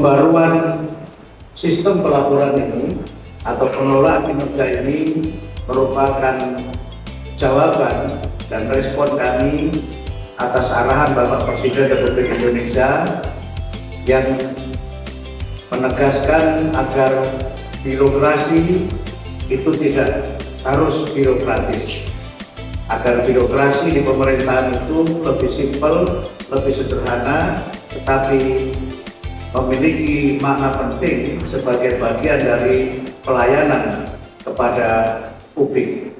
pembaruan sistem pelaporan ini atau pengelolaan kinerja ini merupakan jawaban dan respon kami atas arahan Bapak Presiden Republik Indonesia yang menegaskan agar birokrasi itu tidak harus birokratis, agar birokrasi di pemerintahan itu lebih simpel, lebih sederhana, tetapi memiliki makna penting sebagai bagian dari pelayanan kepada publik.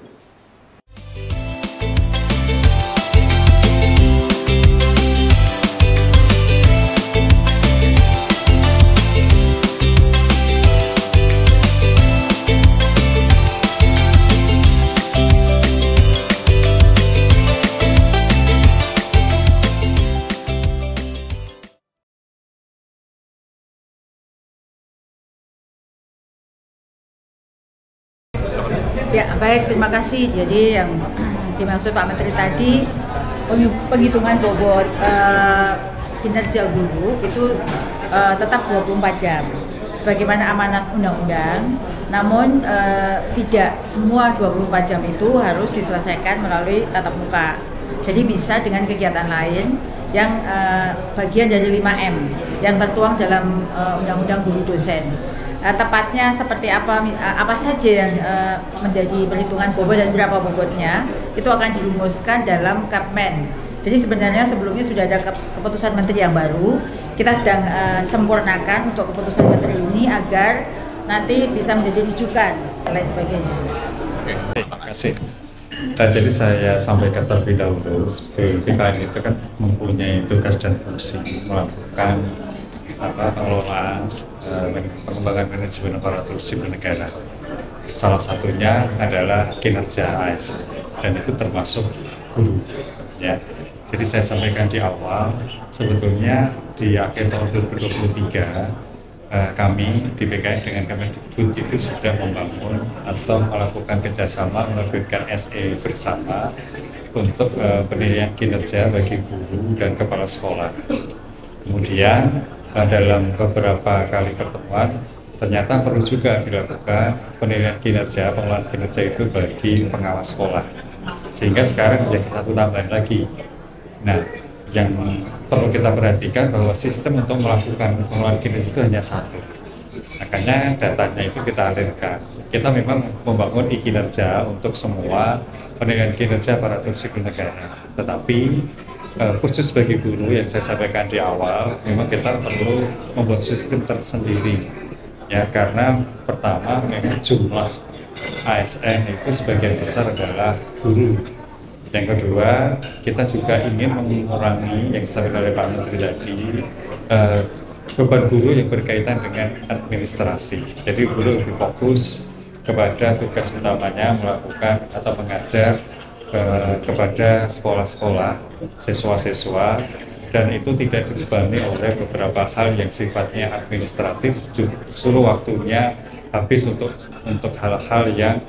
Ya, baik, terima kasih. Jadi yang dimaksud Pak Menteri tadi, penghitungan bobot kinerja guru itu tetap 24 jam sebagaimana amanat undang-undang, namun tidak semua 24 jam itu harus diselesaikan melalui tatap muka. Jadi bisa dengan kegiatan lain yang bagian dari 5M yang tertuang dalam Undang-Undang Guru Dosen. Tepatnya seperti apa saja yang menjadi perhitungan bobot dan berapa bobotnya itu akan dirumuskan dalam Kapmen. Jadi sebenarnya sebelumnya sudah ada keputusan menteri yang baru, kita sedang sempurnakan untuk keputusan menteri ini agar nanti bisa menjadi rujukan dan lain sebagainya. Terima kasih. Jadi saya sampaikan terlebih dahulu, BKN itu kan mempunyai tugas dan fungsi melakukan pengelolaan pengembangan manajemen aparatur sipil negara. Salah satunya adalah kinerja ASN dan itu termasuk guru. Ya. Jadi saya sampaikan di awal, sebetulnya di akhir tahun 2023 kami di BKN dengan Kemendikbud itu sudah membangun atau melakukan kerjasama menerbitkan SE bersama untuk penilaian kinerja bagi guru dan kepala sekolah. Kemudian dalam beberapa kali pertemuan ternyata perlu juga dilakukan penilaian kinerja, pengelolaan kinerja itu bagi pengawas sekolah, sehingga sekarang menjadi satu tambahan lagi. Nah, yang perlu kita perhatikan bahwa sistem untuk melakukan pengelolaan kinerja itu hanya satu, makanya datanya itu kita alirkan. Kita memang membangun e-kinerja untuk semua penilaian kinerja aparatur sipil negara, tetapi khusus bagi guru yang saya sampaikan di awal, memang kita perlu membuat sistem tersendiri, ya, karena pertama memang jumlah ASN itu sebagian besar adalah guru. Yang kedua, kita juga ingin mengurangi yang disampaikan oleh Pak Menteri tadi, beban guru yang berkaitan dengan administrasi. Jadi guru lebih fokus kepada tugas utamanya melakukan atau mengajar kepada sekolah-sekolah, siswa-siswa, dan itu tidak dibebani oleh beberapa hal yang sifatnya administratif, justru waktunya habis untuk hal-hal yang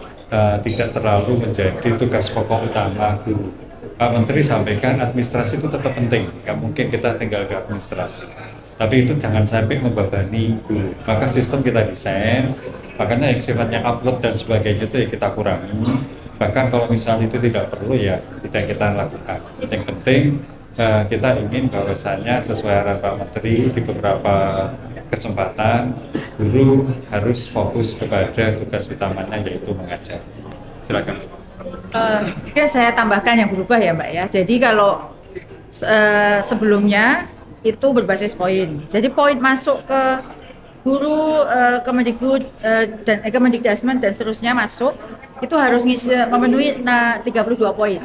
tidak terlalu menjadi tugas pokok utama guru. Pak Menteri sampaikan administrasi itu tetap penting, nggak mungkin kita tinggal ke administrasi, tapi itu jangan sampai membebani guru. Maka sistem kita desain, makanya yang sifatnya upload dan sebagainya itu ya kita kurangi. Bahkan kalau misalnya itu tidak perlu ya tidak kita lakukan. Yang penting kita ingin bahwasannya sesuai arahan Pak Menteri di beberapa kesempatan guru harus fokus kepada tugas utamanya yaitu mengajar. Silakan. Mungkin saya tambahkan yang berubah ya Mbak ya. Jadi kalau sebelumnya itu berbasis poin. Jadi poin masuk ke guru, Kemendikbud dan Kemendikdasmen dan seterusnya masuk itu harus memenuhi 32 poin.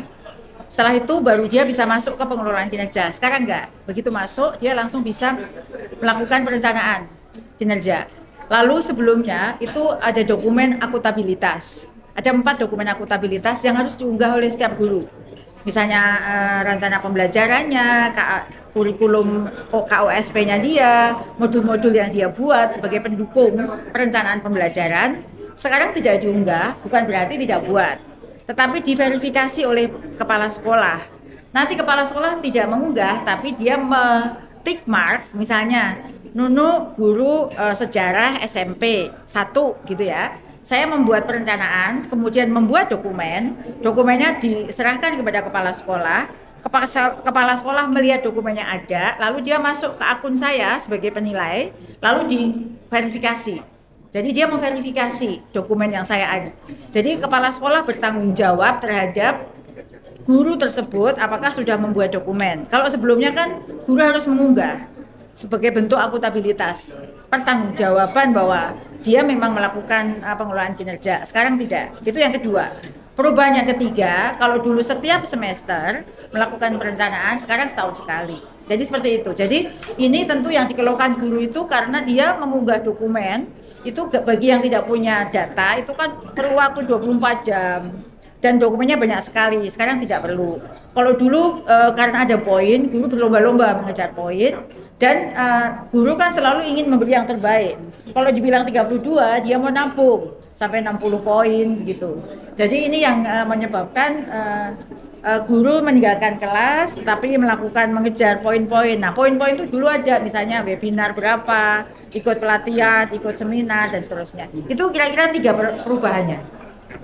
Setelah itu baru dia bisa masuk ke pengelolaan kinerja. Sekarang enggak. Begitu masuk dia langsung bisa melakukan perencanaan kinerja. Lalu sebelumnya itu ada dokumen akutabilitas. Ada 4 dokumen akutabilitas yang harus diunggah oleh setiap guru. Misalnya rencana pembelajarannya, kurikulum KOSP-nya dia, modul-modul yang dia buat sebagai pendukung perencanaan pembelajaran. Sekarang tidak diunggah, bukan berarti tidak buat, tetapi diverifikasi oleh kepala sekolah. Nanti kepala sekolah tidak mengunggah, tapi dia tick mark, misalnya Nunu guru sejarah SMP 1 gitu ya. Saya membuat perencanaan, kemudian membuat dokumen. Dokumennya diserahkan kepada kepala sekolah. Kepala sekolah melihat dokumennya ada, lalu dia masuk ke akun saya sebagai penilai, lalu diverifikasi. Jadi dia memverifikasi dokumen yang saya ada. Jadi kepala sekolah bertanggung jawab terhadap guru tersebut apakah sudah membuat dokumen. Kalau sebelumnya kan guru harus mengunggah sebagai bentuk akuntabilitas, pertanggungjawaban bahwa dia memang melakukan pengelolaan kinerja. Sekarang tidak. Itu yang kedua. Perubahan yang ketiga, kalau dulu setiap semester melakukan perencanaan, sekarang setahun sekali. Jadi seperti itu. Jadi ini tentu yang dikeluhkan guru itu karena dia mengunggah dokumen, itu bagi yang tidak punya data, itu kan perlu waktu 24 jam. Dan dokumennya banyak sekali, sekarang tidak perlu. Kalau dulu karena ada poin, guru berlomba-lomba mengejar poin, dan guru kan selalu ingin memberi yang terbaik. Kalau dibilang 32, dia mau nampung sampai 60 poin gitu. Jadi ini yang menyebabkan guru meninggalkan kelas tapi melakukan mengejar poin-poin. Nah, poin-poin itu dulu ada, misalnya webinar berapa, ikut pelatihan, ikut seminar dan seterusnya. Itu kira-kira 3 perubahannya.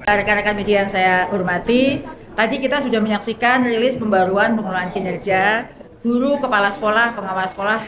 Rekan-rekan media yang saya hormati, tadi kita sudah menyaksikan rilis pembaruan pengelolaan kinerja guru, kepala sekolah, pengawas sekolah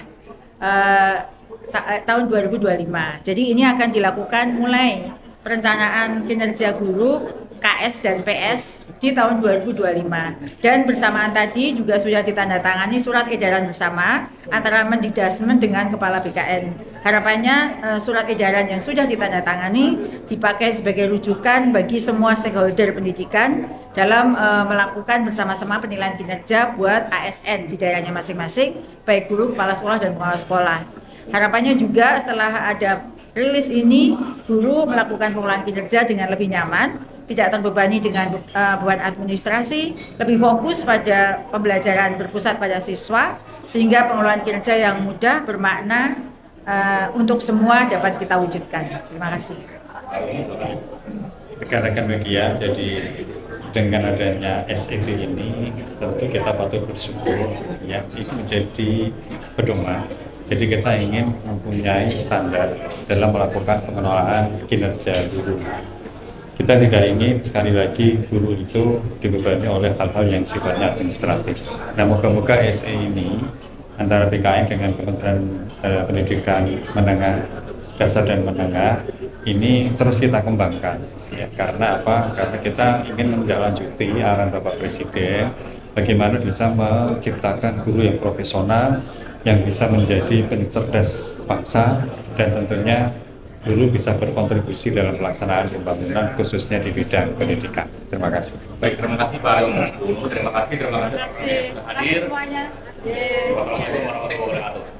tahun 2025. Jadi ini akan dilakukan mulai perencanaan kinerja guru, KS dan PS di tahun 2025. Dan bersamaan tadi juga sudah ditandatangani surat edaran bersama antara Mendikdasmen dengan Kepala BKN. Harapannya surat edaran yang sudah ditandatangani dipakai sebagai rujukan bagi semua stakeholder pendidikan dalam melakukan bersama-sama penilaian kinerja buat ASN di daerahnya masing-masing, baik guru, kepala sekolah, dan pengawas sekolah. Harapannya juga setelah ada rilis ini, guru melakukan pengelolaan kinerja dengan lebih nyaman, tidak terbebani dengan beban administrasi, lebih fokus pada pembelajaran berpusat pada siswa, sehingga pengelolaan kinerja yang mudah, bermakna untuk semua dapat kita wujudkan. Terima kasih. Rekan-rekan media, jadi dengan adanya SET ini tentu kita patut bersyukur ya, ini menjadi pedoman. Jadi kita ingin mempunyai standar dalam melakukan pengelolaan kinerja guru. Kita tidak ingin sekali lagi guru itu dibebani oleh hal-hal yang sifatnya administratif. Nah, moga-moga SE ini antara BKN dengan Kementerian Pendidikan Menengah Dasar dan Menengah ini terus kita kembangkan. Ya, karena apa? Karena kita ingin menindaklanjuti arahan Bapak Presiden bagaimana bisa menciptakan guru yang profesional, yang bisa menjadi pencerdas bangsa, dan tentunya guru bisa berkontribusi dalam pelaksanaan pembangunan khususnya di bidang pendidikan. Terima kasih. Baik, terima kasih Pak Guru. Terima kasih. Terima kasih semuanya. Wassalamualaikum warahmatullahi wabarakatuh.